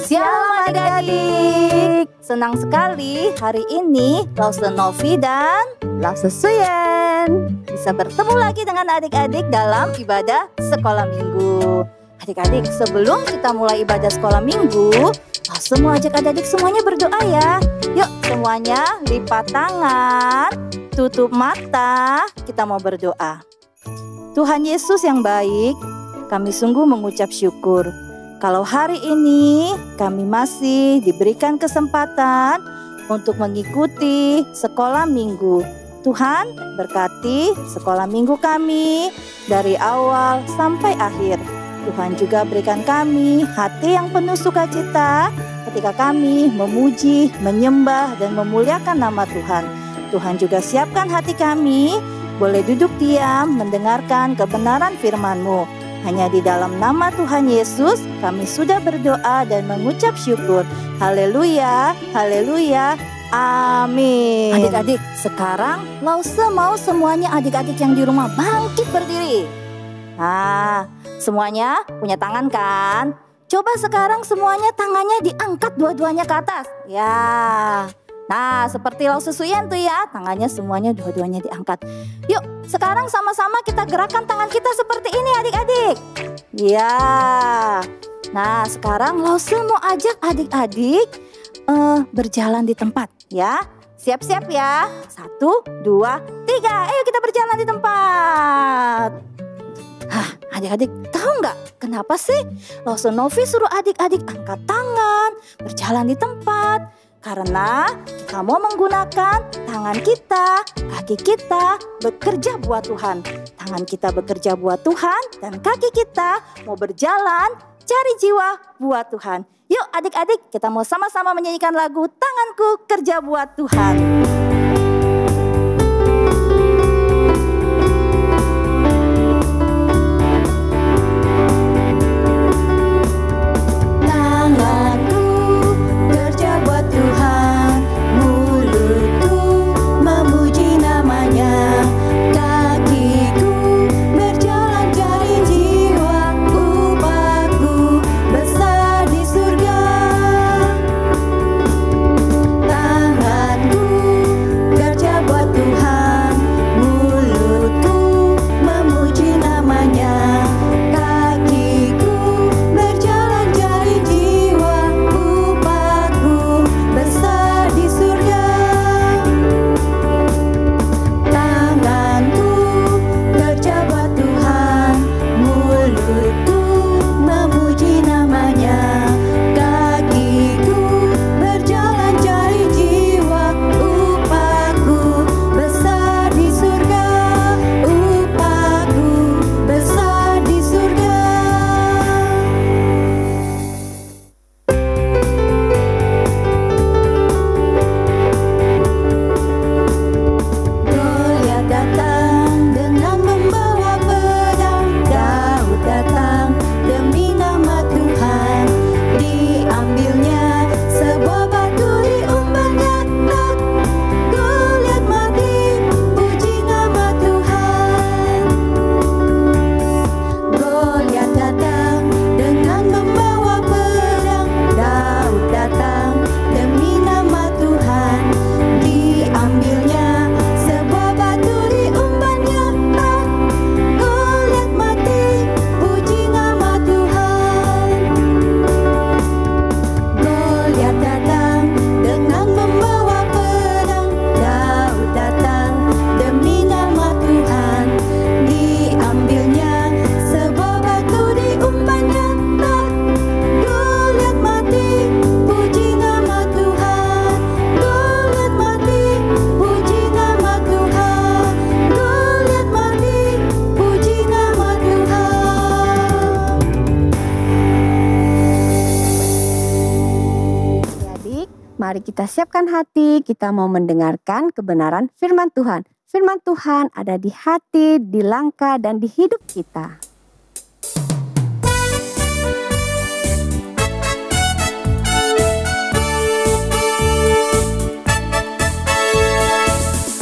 Shalom adik-adik. Senang sekali hari ini Lause Novi dan Lause Suyen bisa bertemu lagi dengan adik-adik dalam ibadah sekolah minggu. Adik-adik, sebelum kita mulai ibadah sekolah minggu, Lause mau ajak adik-adik semuanya berdoa ya. Yuk semuanya lipat tangan, tutup mata, kita mau berdoa. Tuhan Yesus yang baik, kami sungguh mengucap syukur kalau hari ini kami masih diberikan kesempatan untuk mengikuti sekolah minggu. Tuhan berkati sekolah minggu kami dari awal sampai akhir. Tuhan juga berikan kami hati yang penuh sukacita ketika kami memuji, menyembah, dan memuliakan nama Tuhan. Tuhan juga siapkan hati kami boleh duduk diam mendengarkan kebenaran firman-Mu. Hanya di dalam nama Tuhan Yesus kami sudah berdoa dan mengucap syukur. Haleluya, haleluya, amin. Adik-adik, sekarang Lause mau semuanya adik-adik yang di rumah bangkit berdiri. Nah, semuanya punya tangan kan? Coba sekarang semuanya tangannya diangkat dua-duanya ke atas. Ya. Nah, seperti Lause Suyen tuh ya, tangannya semuanya dua-duanya diangkat. Yuk, sekarang sama-sama kita gerakkan tangan kita seperti ini adik-adik. Ya. Nah, sekarang Lause mau ajak adik-adik berjalan di tempat ya. Siap-siap ya. 1, 2, 3. Ayo kita berjalan di tempat. Hah, adik-adik tahu nggak kenapa sih Lause Novi suruh adik-adik angkat tangan, berjalan di tempat? Karena kita mau menggunakan tangan kita, kaki kita bekerja buat Tuhan. Tangan kita bekerja buat Tuhan dan kaki kita mau berjalan cari jiwa buat Tuhan. Yuk adik-adik, kita mau sama-sama menyanyikan lagu Tanganku Kerja Buat Tuhan. Mari kita siapkan hati, kita mau mendengarkan kebenaran firman Tuhan. Firman Tuhan ada di hati, di langkah, dan di hidup kita.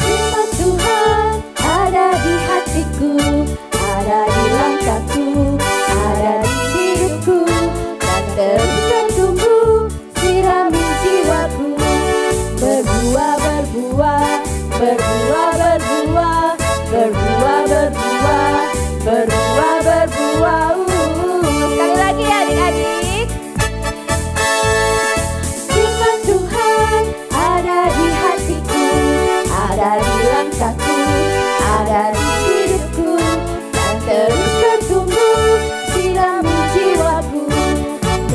Firman Tuhan ada di hatiku, ada di langkahku, ada di hidupku, dan terus bertumbuh. berbuah, berbuah, berbuah, berbuah, berbuah, berbuah. Sekali lagi ya adik-adik. Firman Tuhan ada di hatiku, ada di langkahku, ada di hidupku, dan terus bertumbuh sirami jiwaku.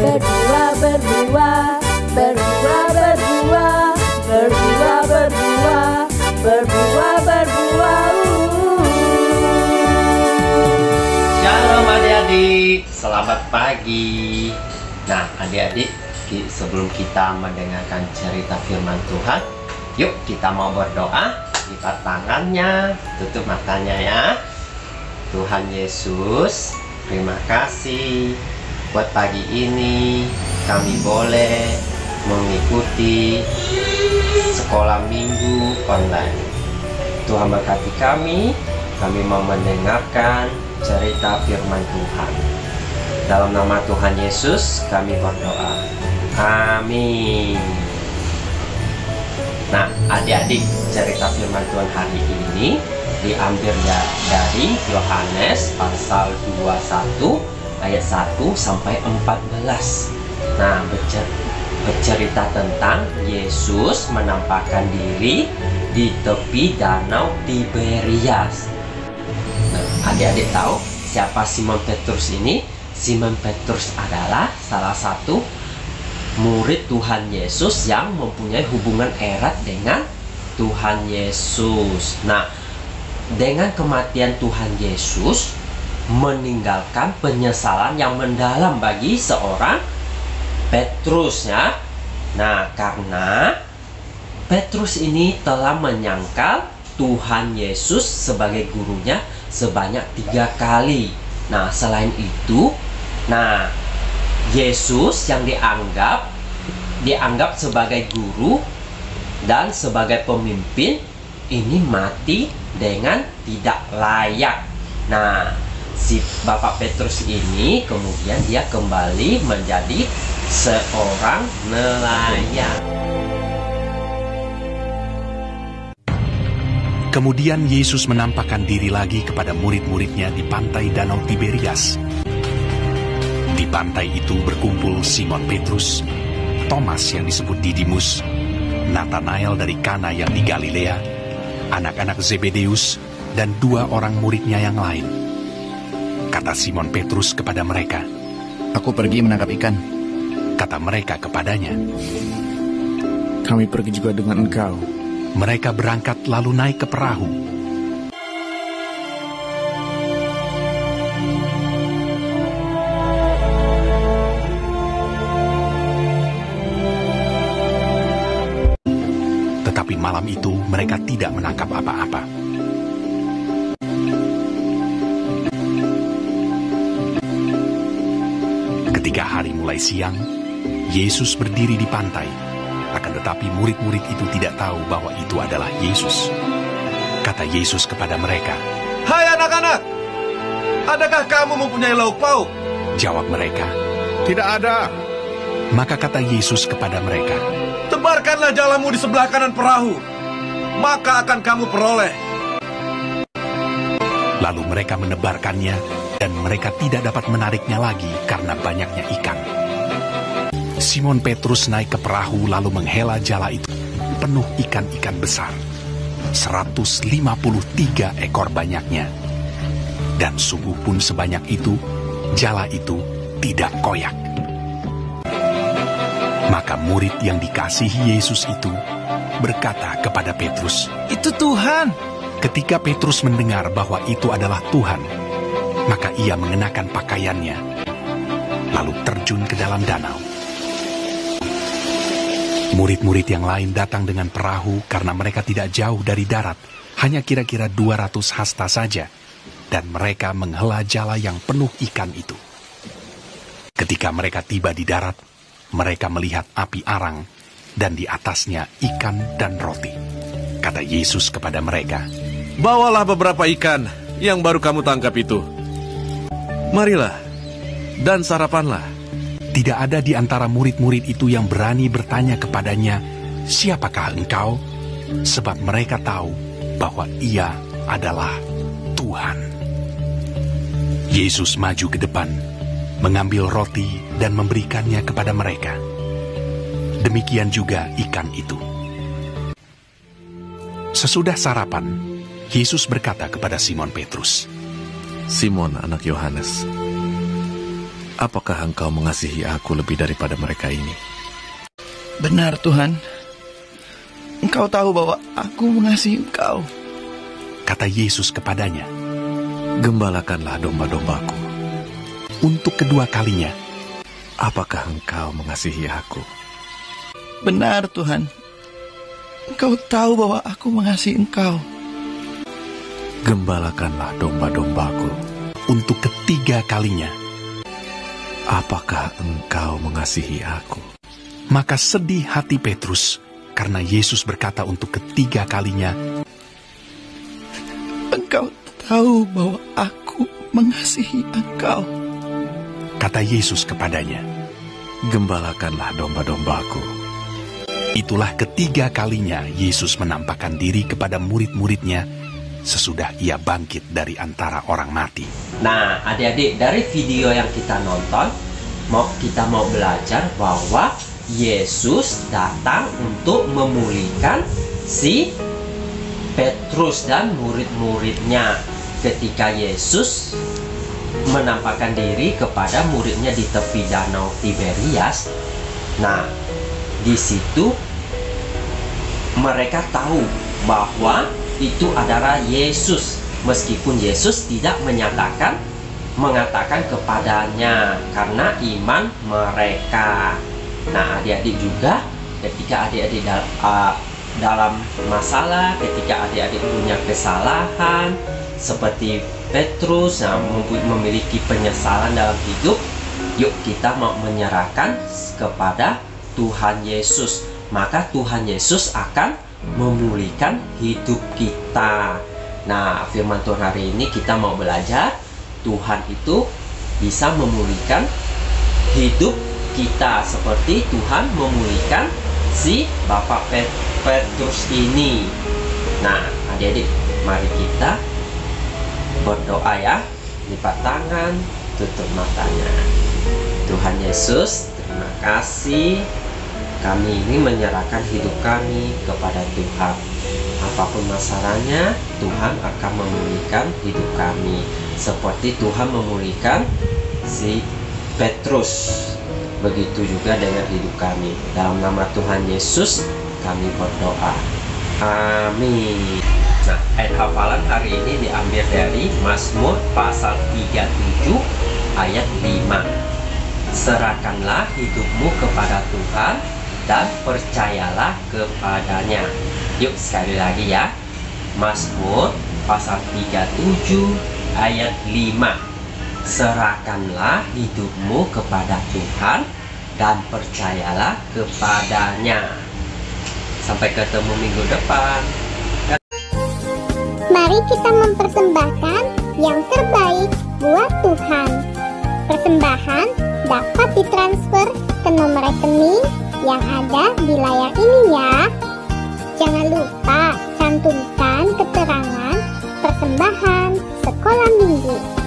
Berbuah, berbuah, berbuah, berbuah, berbuah, berbuah, berbuah, berbuah. Shalom adik-adik, selamat pagi. Nah adik-adik, sebelum kita mendengarkan cerita firman Tuhan, yuk kita mau berdoa. Lipat tangannya, tutup matanya ya. Tuhan Yesus, terima kasih buat pagi ini kami boleh mengikuti sekolah minggu online. Tuhan berkati kami mau mendengarkan cerita firman Tuhan. Dalam nama Tuhan Yesus kami berdoa. Amin. Nah adik-adik, cerita firman Tuhan hari ini diambil dari Yohanes pasal 21 ayat 1 sampai 14. Nah bercerita tentang Yesus menampakkan diri di tepi danau Tiberias. Nah, adik-adik tahu siapa Simon Petrus ini? Simon Petrus adalah salah satu murid Tuhan Yesus yang mempunyai hubungan erat dengan Tuhan Yesus. Nah, dengan kematian Tuhan Yesus meninggalkan penyesalan yang mendalam bagi seorang Petrus ya. Nah, karena Petrus ini telah menyangkal Tuhan Yesus sebagai gurunya sebanyak 3 kali. Nah, selain itu, Yesus yang dianggap sebagai guru dan sebagai pemimpin ini mati dengan tidak layak. Nah, si Bapak Petrus ini kemudian dia kembali menjadi seorang nelayan. Kemudian Yesus menampakkan diri lagi kepada murid-muridnya di pantai Danau Tiberias. Di pantai itu berkumpul Simon Petrus, Thomas yang disebut Didimus, Nathanael dari Kana yang di Galilea, anak-anak Zebedeus, dan 2 orang muridnya yang lain. Kata Simon Petrus kepada mereka, "Aku pergi menangkap ikan." Kata mereka kepadanya, "Kami pergi juga dengan engkau." Mereka berangkat lalu naik ke perahu. Tetapi malam itu mereka tidak menangkap apa-apa. Ketika hari mulai siang, Yesus berdiri di pantai. Akan tetapi murid-murid itu tidak tahu bahwa itu adalah Yesus. Kata Yesus kepada mereka, "Hai anak-anak, adakah kamu mempunyai lauk pauk?" Jawab mereka, "Tidak ada." Maka kata Yesus kepada mereka, "Tebarkanlah jalamu di sebelah kanan perahu, maka akan kamu peroleh." Lalu mereka menebarkannya, dan mereka tidak dapat menariknya lagi karena banyaknya ikan. Simon Petrus naik ke perahu lalu menghela jala itu, penuh ikan-ikan besar, 153 ekor banyaknya. Dan sungguh pun sebanyak itu, jala itu tidak koyak. Maka murid yang dikasihi Yesus itu berkata kepada Petrus, "Itu Tuhan." Ketika Petrus mendengar bahwa itu adalah Tuhan, maka ia mengenakan pakaiannya, lalu terjun ke dalam danau. Murid-murid yang lain datang dengan perahu karena mereka tidak jauh dari darat, hanya kira-kira 200 hasta saja, dan mereka menghela jala yang penuh ikan itu. Ketika mereka tiba di darat, mereka melihat api arang, dan di atasnya ikan dan roti. Kata Yesus kepada mereka, "Bawalah beberapa ikan yang baru kamu tangkap itu. Marilah, dan sarapanlah." Tidak ada di antara murid-murid itu yang berani bertanya kepadanya, "Siapakah engkau?" sebab mereka tahu bahwa Ia adalah Tuhan. Yesus maju ke depan, mengambil roti dan memberikannya kepada mereka. Demikian juga ikan itu. Sesudah sarapan, Yesus berkata kepada Simon Petrus, Simon anak Yohanes, apakah engkau mengasihi aku lebih daripada mereka ini? Benar Tuhan, Engkau tahu bahwa aku mengasihi Engkau. kata Yesus kepadanya. Gembalakanlah domba-dombaku. Untuk kedua kalinya, Apakah engkau mengasihi aku? Benar Tuhan, Engkau tahu bahwa aku mengasihi Engkau. Gembalakanlah domba-dombaku. untuk ketiga kalinya. Apakah engkau mengasihi aku? Maka sedih hati Petrus karena Yesus berkata untuk ketiga kalinya, Engkau tahu bahwa aku mengasihi Engkau. kata Yesus kepadanya. Gembalakanlah domba-dombaku. Itulah ketiga kalinya Yesus menampakkan diri kepada murid-muridnya sesudah ia bangkit dari antara orang mati. Nah, adik-adik, dari video yang kita nonton, kita mau belajar bahwa Yesus datang untuk memulihkan si Petrus dan murid-muridnya ketika Yesus menampakkan diri kepada muridnya di tepi danau Tiberias. Nah, di situ mereka tahu bahwa itu adalah Yesus, meskipun Yesus tidak mengatakan kepadanya karena iman mereka. Nah, adik-adik juga ketika adik-adik dalam masalah, ketika adik-adik punya kesalahan seperti Petrus yang memiliki penyesalan dalam hidup, yuk kita mau menyerahkan kepada Tuhan Yesus. Maka Tuhan Yesus akan memulihkan hidup kita. Nah, firman Tuhan hari ini kita mau belajar Tuhan itu bisa memulihkan hidup kita seperti Tuhan memulihkan si Bapak Petrus ini. Nah, adik-adik, mari kita berdoa ya. Lipat tangan, tutup matanya. Tuhan Yesus, terima kasih. Kami ini menyerahkan hidup kami kepada Tuhan. Apapun masalahnya, Tuhan akan memulihkan hidup kami seperti Tuhan memulihkan si Petrus. Begitu juga dengan hidup kami. Dalam nama Tuhan Yesus kami berdoa. Amin. Nah, ayat hafalan hari ini diambil dari Mazmur pasal 37 ayat 5. Serahkanlah hidupmu kepada Tuhan dan percayalah kepadanya. Yuk sekali lagi ya. Mazmur pasal 37 ayat 5. Serahkanlah hidupmu kepada Tuhan dan percayalah kepadanya. Sampai ketemu minggu depan. Mari kita mempersembahkan yang terbaik buat Tuhan. Persembahan dapat ditransfer ke nomor rekening yang ada di layar ini ya. Jangan lupa cantumkan keterangan persembahan sekolah minggu.